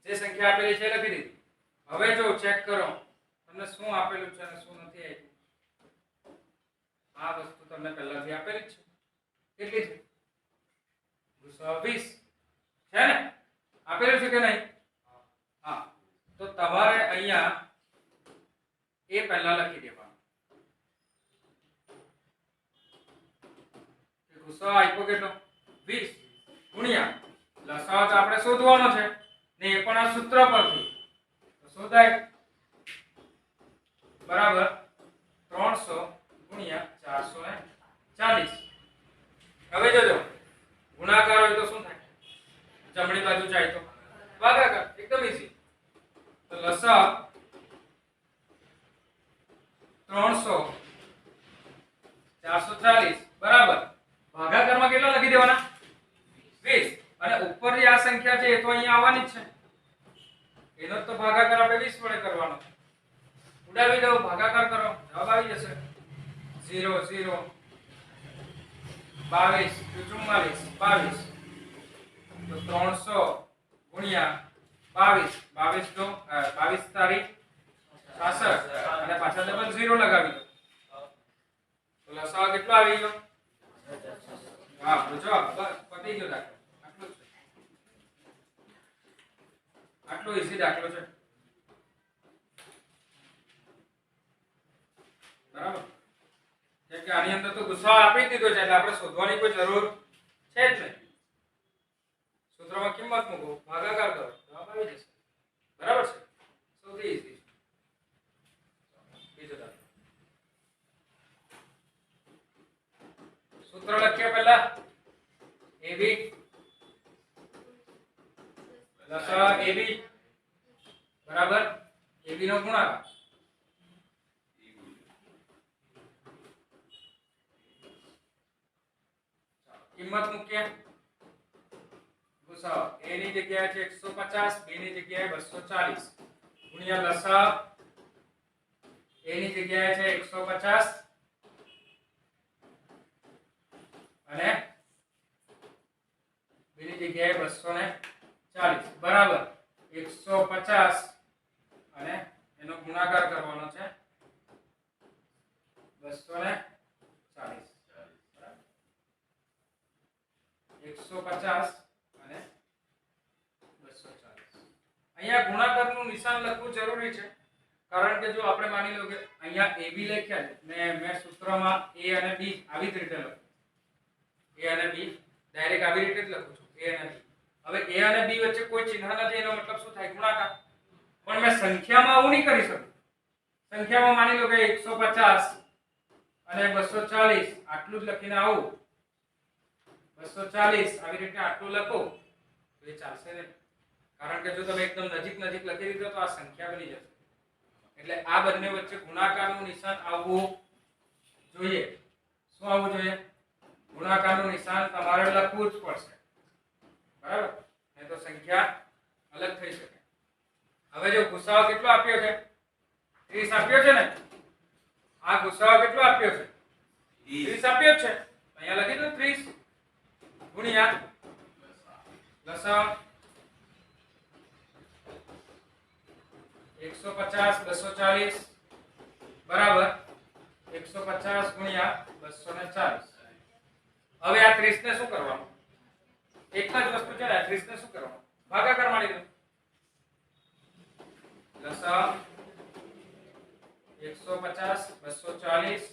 [SPEAKER 1] જે સંખ્યા આપેલી છે લખી દીધી. હવે જો ચેક કરો તમને શું આપેલું છે અને શું નથી આપ્યું. આ વસ્તુ તમને પહેલાથી આપેલી છે. કેટલી છે? ગુસાઅ 20 છે ને. આપેલું છે કે નહીં? હા તો તમારે અહીંયા એ પહેલા લખી દેવાનું કે ગુસાઅ આપ્યો કેટલો 20 ગુણ્યા લસાઅ તો આપણે શોધવાનો છે ને એ પણ આ સૂત્ર પરથી તો શોધાય બરાબર 300 ગુણ્યા 440. હવે જોજો ગુણાકાર હોય તો શું થાય? જમણી બાજુ જાય તો ભાગાકાર. એકદમ ઈઝી. તો લસાઅ 300 440 બરાબર ભાગાકારમાં કેટલા લખી દેવાના? 20. અને ઉપર જે આ સંખ્યા છે એ તો અહીંયા આવવાની જ છે. એનો તો ભાગાકાર આપણે 20 વડે કરવાનો છે. ઉડાવી દો ભાગાકાર કરો જવાબ આવી જશે 0 0 22 44 22. તો 300 ગુણ્યા 22 તો 22 તારીખ 66 અને પાછા ડબલ 0 લગાવી દો તો લસાઅ કેટલો આવી ગયો? હા પૂછો બસ પતી ગયો દાખલો. આટલું જ છે. આટલો ઈઝી દાખલો છે. બરાબર કેમ કે આની અંદર તો ગુસાઅ આપી દીધો છે એટલે આપણે શોધવાની કોઈ જરૂર છે જ નહીં. સૂત્રમાં કિંમત મૂકો ભાગાકાર કરો જવાબ આવી જશે. બરાબર છે. સૌથી ઈઝી. બીજો દાખલો. સૂત્ર લખીએ પહેલા AB લસાઅ AB બરાબર AB નો ગુણાકાર. કિંમત મૂકીએ. ગુસાઅ a ની જગ્યાએ છે 150 b ની જગ્યાએ 240 ગુણ્યા લસાઅ a ની જગ્યાએ છે 150 અને b ની જગ્યાએ 240 બરાબર 150 અને એનો ગુણાકાર કરવાનો છે 240 150 અને 240. અહીંયા ગુણાકારનું નિશાન લખવું જરૂરી છે કારણ કે જો આપણે માની લો કે અહીંયા AB લખ્યા છે ને મેં સૂત્રમાં a અને b આવી જ રીતે લખ્યું. a અને b ડાયરેક્ટ આવી રીતે જ લખું છું a અને b. હવે a અને b વચ્ચે કોઈ ચિહ્ન નથી એનો મતલબ શું થાય? ગુણાકાર. પણ મેં સંખ્યામાં આવું નહીં કરી શકું. સંખ્યામાં માની લો કે 150 અને 240 આટલું જ લખીને આવું 240 આવી રીતે આટલું લખો તો એ ચાલશે નહીં. કારણ કે જો તમે એકદમ નજીક નજીક લખી દીધો તો આ સંખ્યા બની જશે. એટલે આ બંને વચ્ચે ગુણાકારનું નિશાન આવવું જોઈએ. શું આવવું જોઈએ? ગુણાકારનું નિશાન તમારે લખવું જ પડશે. બરાબર? નહીં તો સંખ્યા અલગ થઈ શકે. હવે જો ગુસાઅ કેટલો આપ્યો છે? 30 આપ્યો છે ને. આ ગુસાઅ કેટલો આપ્યો છે? 30 આપ્યો છે. અહીંયા લખી દો 30 ગુણ્યા લસાઅ 150 240 બરાબર 150 ગુણ્યા 240. હવે આ 30 ને શું કરવાનું? એક જ વસ્તુ છે આ 30 ને શું કરવાનું? ભાગાકારમાં લીધું. લસા 150 240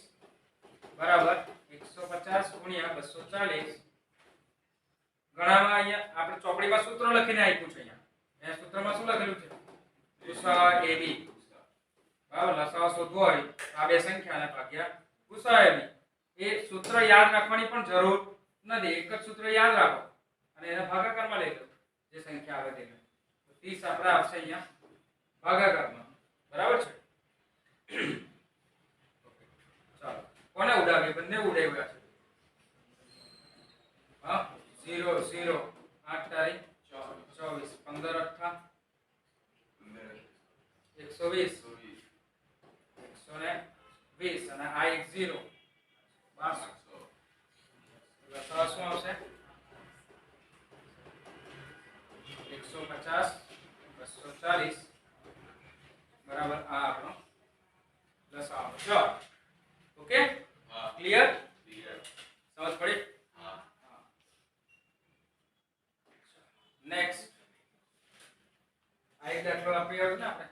[SPEAKER 1] બરાબર 150 ગુણ્યા 240. ગણામાં અહીંયા આપણે ચોપડીમાં સૂત્ર લખીને આપ્યું છે. અહીંયા સૂત્રમાં શું લખેલું છે? ગુસા AB. બરાબર લસાઅ શોધવો હોય આ બે સંખ્યાને ભાગ્યા ગુસા AB. એ સૂત્ર યાદ રાખવાની પણ જરૂર નથી. એક જ સૂત્ર યાદ રાખો અને એને ભાગાકારમાં લઈ લો જે સંખ્યા આવે તેને. તો 30 આપણે આવશે અહીંયા ભાગાકારમાં. બરાબર છે? ચાલો કોને ઉડાવ્યું? બંને ઉડાવ્યા છે. હા 0 0 8 તારીખ 24 15 8 120 120 અને આ એક 0 1200. લસાઅ શું આવશે? 150 240 બરાબર આ આપણો લસાઅ. ચલો ઓકે ક્લિયર? સમજ પડી? નેક્સ્ટ આ એક દાખલો આપી આવ્યો ને આપણે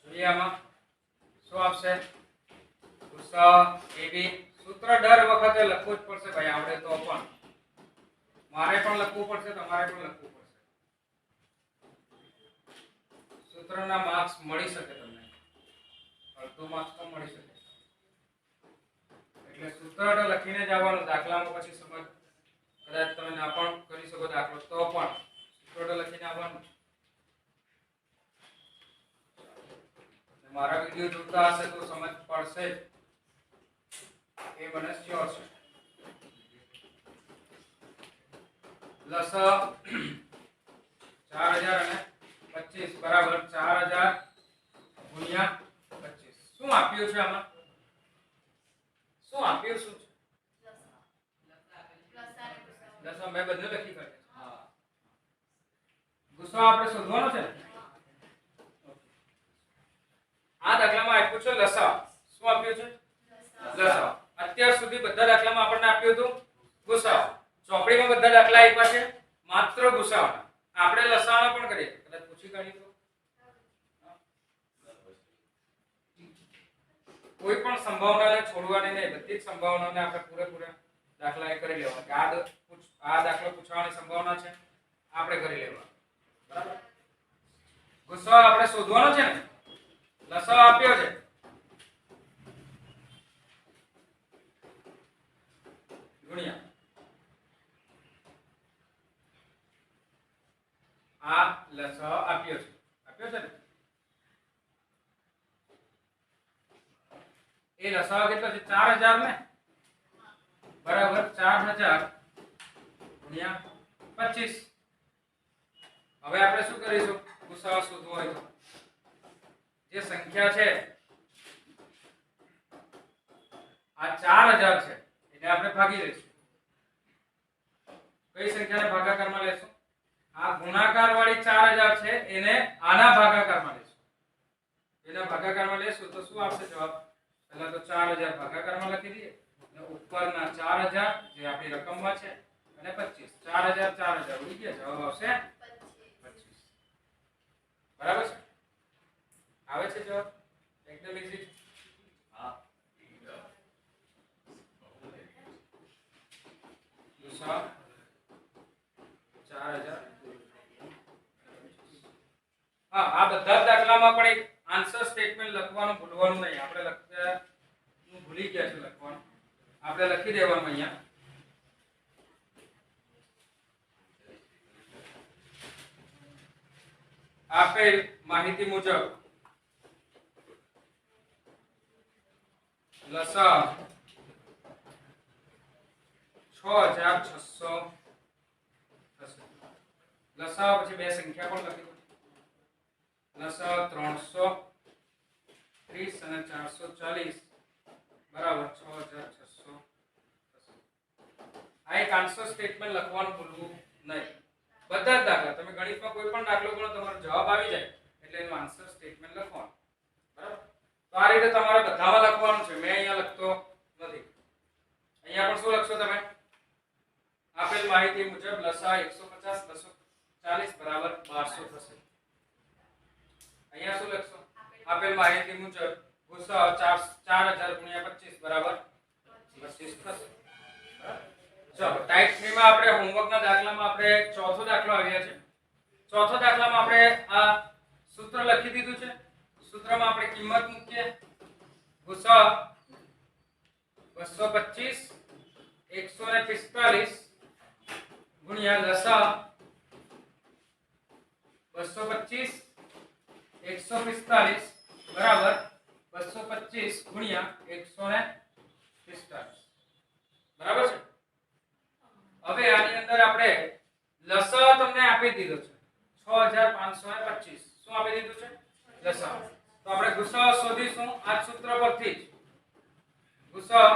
[SPEAKER 1] જોઈએ. આમાં શું આવશે? ગુસા AB. સૂત્ર દર વખતે લખવું જ પડશે ભાઈ, આવડે તો પણ. મારે પણ લખવું પડશે, તમારે પણ લખવું પડશે. સૂત્રના માર્ક્સ મળી શકે તમને, અડધો માર્ક્સ તો મળી શકે. એટલે સૂત્ર લખીને જ આવવાનું. દાખલામાં પછી સમજ કદાચ તમે ના પણ કરી શકો દાખલો તો પણ સૂત્ર લખીને આવવાનું. મારા વિડિયો જોતા હશે તો સમજ પડશે એ મને શ્યોર છે. લસા 4025 બરાબર 4000 ગુણ્યા 25. શું આપ્યું છે આમાં? શું આપ્યું? શું છે? લસા મેં બધું લખી કાઢે. હા ગુસ્સો આપણે શોધવાનો છે. આ દાખલામાં આપ્યું છે લસા. શું આપ્યું છે? લસા. અત્યાર સુધી બધા દાખલામાં આપણને આપ્યું હતું ગુસા. ચોપડીમાં બધા દાખલા આપ્યા છે માત્ર ગુસાવાના. આપણે લસાવાનો પણ કરીએ, કદાચ પૂછી કાઢીએ તો. કોઈ પણ સંભાવનાને છોડવાની નહીં. બધી જ સંભાવનાને આપણે પૂરેપૂરા દાખલા એ કરી લેવા કે આ દાખલો પૂછવાની સંભાવના છે, આપણે કરી લેવા. બરાબર? ગુસા આપણે શોધવાનો છે ને. લસાઅ આપ્યો છે. ગુણ્યા આ લસાઅ આપ્યો છે. આપ્યો છે ને. એ લસાઅ કેટલો છે? 4000 ને બરાબર 4000 ગુણ્યા 25. હવે આપણે શું કરીશું? ગુસાઅ શોધવો હોય તો જે સંખ્યા છે આ 4000 છે એટલે આપણે ભાગી લઈશું. કઈ સંખ્યાને ભાગાકારમાં લેશું? આ ગુણાકાર વાળી 4000 છે એને આના ભાગાકારમાં લેશું. એના ભાગાકારમાં લેશું તો શું આવશે જવાબ? પહેલા તો 4000 ભાગાકારમાં લખી દઈએ અને ઉપરના 4000 જે આપણી રકમમાં છે અને 25. 4000 ઉડી ગયા, જવાબ આવશે 25. બરાબર છે? આવે છે જવાબ? એકદમ ઈઝી. હા ગુસા 4000. હા આ બધા દાખલામાં પણ એક આન્સર સ્ટેટમેન્ટ લખવાનું ભૂલવાનું નહીં. આપણે લખતા ભૂલી ગયા છે લખવાનું. આપણે લખી દેવાનું અહીંયા. આપેલ માહિતી મુજબ લસા 6600 થશે. લસા પછી બે સંખ્યા પણ લખી. લસા 330 અને 440 બરાબર 6600 થશે. આ એક આન્સર સ્ટેટમેન્ટ લખવાનું ભૂલવું નહીં. બધા જ દાખલા તમે ગણિતમાં કોઈ પણ દાખલો ગણો તમારો જવાબ આવી જાય એટલે એનું આન્સર સ્ટેટમેન્ટ લખવાનું. બરાબર? તો આ રીતે તમારે બધામાં લખવાનું છે. મેં અહીંયા લખતો નથી. અહીંયા પણ શું લખશો તમે? આપેલ માહિતી મુજબ લસા 150 240 બરાબર 1200 થશે. અહીંયા શું લખશો? આપેલ માહિતી મુજબ ગુસાઅ 4000 ગુણ્યા 25 બરાબર 25 થશે. ચલો ટાઈપ 3 માં આપણે હોમવર્કના દાખલામાં આપણે ચોથો દાખલો આવ્યા છે. ચોથો દાખલામાં આપણે આ સૂત્ર લખી દીધું છે. સૂત્રમાં આપણે કિંમત મૂકીએ. ગુસાઅ 225 145 ગુણ્યા લસા 225 145 બરાબર 225 ગુણ્યા 145. બરાબર છે. હવે આની અંદર આપણે લસા તમને આપી દીધો છે 6525. શું આપી દીધું છે? લસા. તો આપણે ગુસાઅ શોધીશું આ સૂત્ર પરથી જ. ગુસાઅ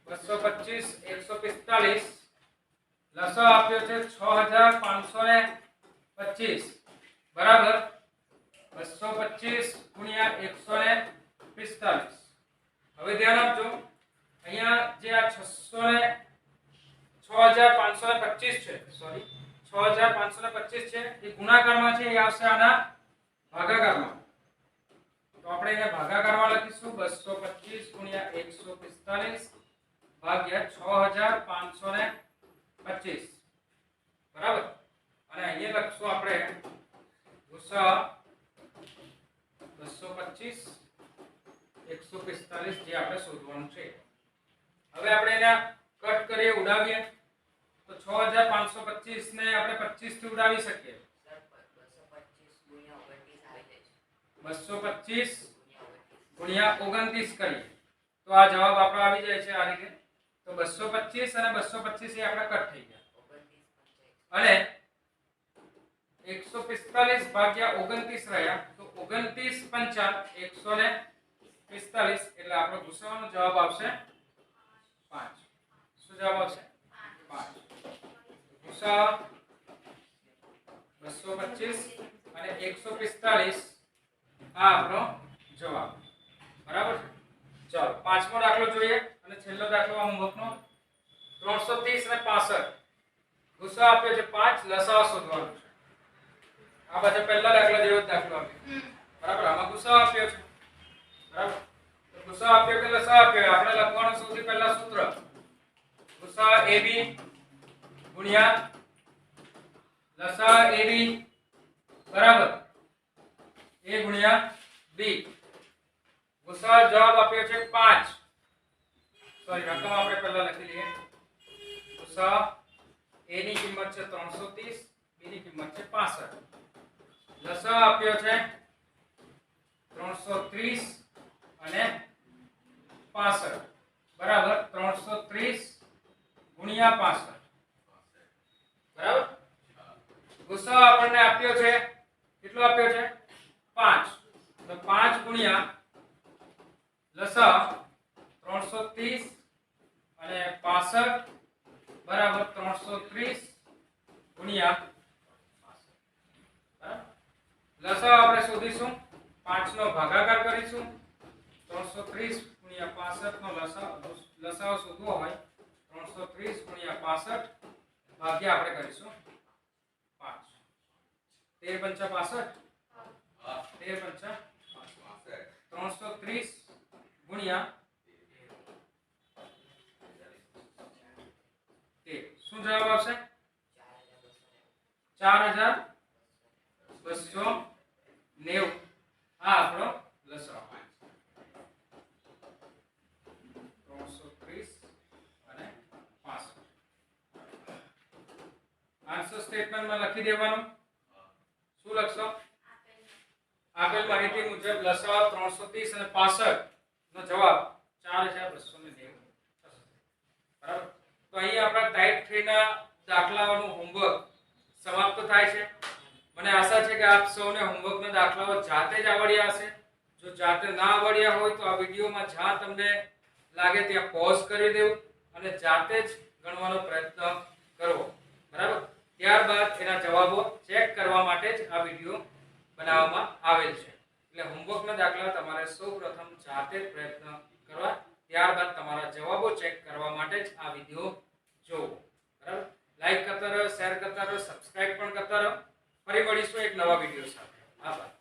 [SPEAKER 1] 225 145 લસા આપ્યો છે 6525 બરાબર 225 ગુણ્યા 145. હવે ધ્યાન આપજો અહીંયા જે આ 6525 છે, સોરી 6525 છે એ ગુણાકારમાં છે, એ આવશે આના ભાગાકારમાં. તો આપણે એને ભાગાકારમાં લખીશું 225 ગુણ્યા 145 ભાગ્યા 6525 બરાબર. અને અહીંયા લખશું આપણે ગુસાઅ 225 145 જે આપણે શોધવાનું છે. હવે આપણે એને કટ કરીએ, ઉડાવીએ તો 6525 ને આપણે 25 થી ઉડાવી શકીએ. 225 ગુણ્યા 29 કરીએ તો આ જવાબ આપણો આવી જાય છે આ રીતે. તો 225 અને 225 એ આપણા કટ થઈ ગયા અને 145 ભાગ્યા 29 રહ્યા તો 29 પંચા 145 એટલે આપણો ગુસાઅનો જવાબ આવશે 5. શું જવાબ આવશે? 5. ગુસાઅ 225 અને 145 આ આપણો જવાબ. બરાબર છે. ચાલો પાંચમો દાખલો જોઈએ અને છેલ્લો દાખલો હોમવર્કનો 330 અને 65. ગુસાઅ આપ્યો છે 5, લસાઅ શોધવાનો છે. આ બધા પહેલા દાખલા જેવો જ દાખલો આપ્યો. બરાબર. આમાં ગુસાઅ આપ્યો છે. બરાબર. તો ગુસાઅ આપ્યો કે લસાઅ આપ્યો આપણે લખવાનું સૌથી પહેલા સૂત્ર. ગુસાઅ AB ગુણ્યા લસાઅ AB બરાબર A ગુણ્યા B. ગુસાઅ જવાબ આપ્યો છે 5. સોરી રકમ આપણે પહેલા લખી લઈએ. ગુસાઅ A ની કિંમત છે 330, B ની કિંમત છે 65. લસાઅ આપ્યો છે 330 અને 65 બરાબર 330 ગુણ્યા 65 બરાબર. ગુસાઅ આપણને આપ્યો છે કેટલો આપ્યો છે 5. તો 5 ગુણ્યા લસાઅ 330 અને 65 બરાબર 330 ગુણ્યા 65. લસાઅ આપણે શોધીશું 5 નો ભાગાકાર કરીશું. 330 ગુણ્યા 65 નો લસાઅ શોધવો હોય 330 ગુણ્યા 65 ભાગ્યા આપણે કરીશું 5. 13 પંચા 65 13 પંચા 330 ગુણ્યા 13 શું જવાબ આવશે? 4290. આ આપણો લસાઅ 330 અને 65. આન્સર સ્ટેટમેન્ટમાં લખી દેવાનું. શું લખશો? આપેલ માહિતી મુજબ લસાઅ 330 અને 65 નો જવાબ 4290 થશે. બરાબર. તો અહીં આપણા ટાઈપ 3 ના દાખલાઓનું હોમવર્ક સમાપ્ત થાય છે. મને આશા છે કે આપ સૌને હોમવર્કના દાખલાઓ જાતે જ આવડ્યા હશે. જો જાતે ના આવડ્યા હોય તો આ વિડિયોમાં જ્યાં તમને લાગે ત્યાં પોઝ કરી દેવું અને જાતે જ ગણવાનો પ્રયત્ન કરવો. બરાબર. ત્યારબાદ એના જવાબો ચેક કરવા માટે જ આ વિડિયો બનાવવામાં આવેલ છે. એટલે હોમવર્કના દાખલા તમારે સૌપ્રથમ જાતે જ પ્રયત્ન કરવા, ત્યારબાદ તમારા જવાબો ચેક કરવા માટે જ આ વિડિયો જોવો. બરાબર, લાઈક કરતા રહો, શેર કરતા રહો, સબસ્ક્રાઇબ પણ કરતા રહો. ફરી મળીશું એક નવા વિડિયો સાથે. આભાર.